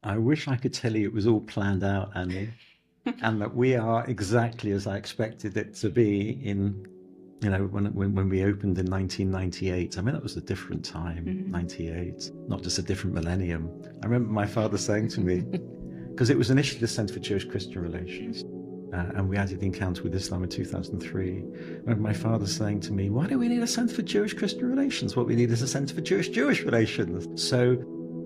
I wish I could tell you it was all planned out, Annie, and that we are exactly as I expected it to be in, when we opened in 1998. I mean, that was a different time, 98, not just a different millennium. I remember my father saying to me, because it was initially the Centre for Jewish-Christian Relations, and we added the Encounter with Islam in 2003. I remember my father saying to me, why do we need a Centre for Jewish-Christian Relations? What we need is a Centre for Jewish-Jewish Relations. So,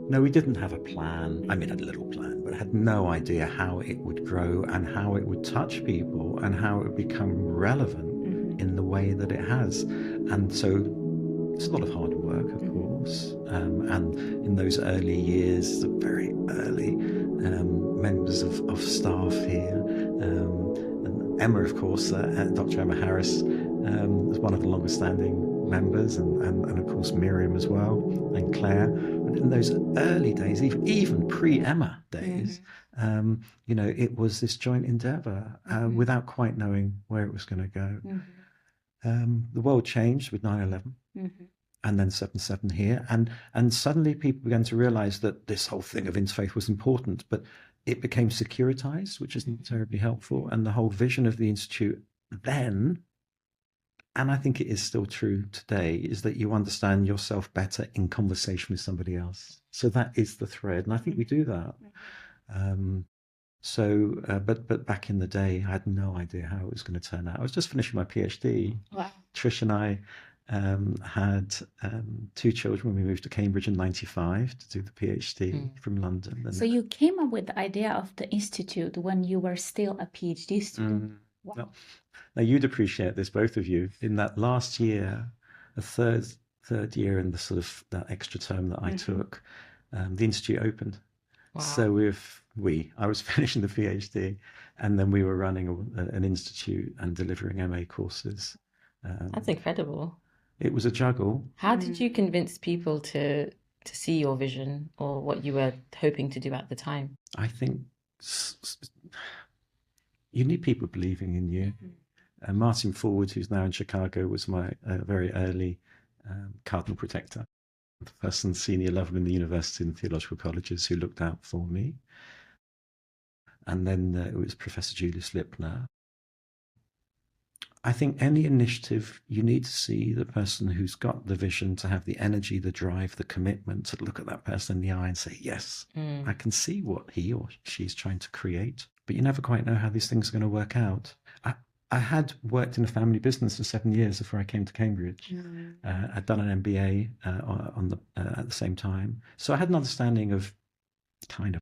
no, we didn't have a plan. I mean, a little plan, but I had no idea how it would grow and how it would touch people and how it would become relevant in the way that it has. And so it's a lot of hard work, of course. And in those early years, the very early members of staff here, and Emma, of course, Dr. Emma Harris, was one of the longest standing members, and of course Miriam as well, and Claire. But in those early days, even pre-Emma days, it was this joint endeavour without quite knowing where it was going to go. The world changed with 9/11. And then 7/7 here, and suddenly people began to realise that this whole thing of interfaith was important, but it became securitized, which isn't terribly helpful. And the whole vision of the Institute then, and I think it is still true today, is that you understand yourself better in conversation with somebody else. So that is the thread, and I think we do that. But back in the day, I had no idea how it was going to turn out. I was just finishing my PhD. Wow. Trish and I had 2 children when we moved to Cambridge in 95 to do the PhD from London. And so you came up with the idea of the Institute when you were still a PhD student. Wow. Now you'd appreciate this, both of you. In that last year, a third year in the sort of that extra term that I took, the Institute opened. Wow. So I was finishing the PhD, and then we were running an institute and delivering MA courses. That's incredible. It was a juggle. How did you convince people to see your vision or what you were hoping to do at the time? I think you need people believing in you. Martin Forward, who's now in Chicago, was my very early cardinal protector, the person senior level in the university and theological colleges who looked out for me. And then it was Professor Julius Lipner. I think any initiative, you need to see the person who's got the vision, to have the energy, the drive, the commitment to look at that person in the eye and say, yes, I can see what he or she's trying to create. But you never quite know how these things are going to work out. I had worked in a family business for 7 years before I came to Cambridge. I'd done an MBA at the same time. So I had an understanding of kind of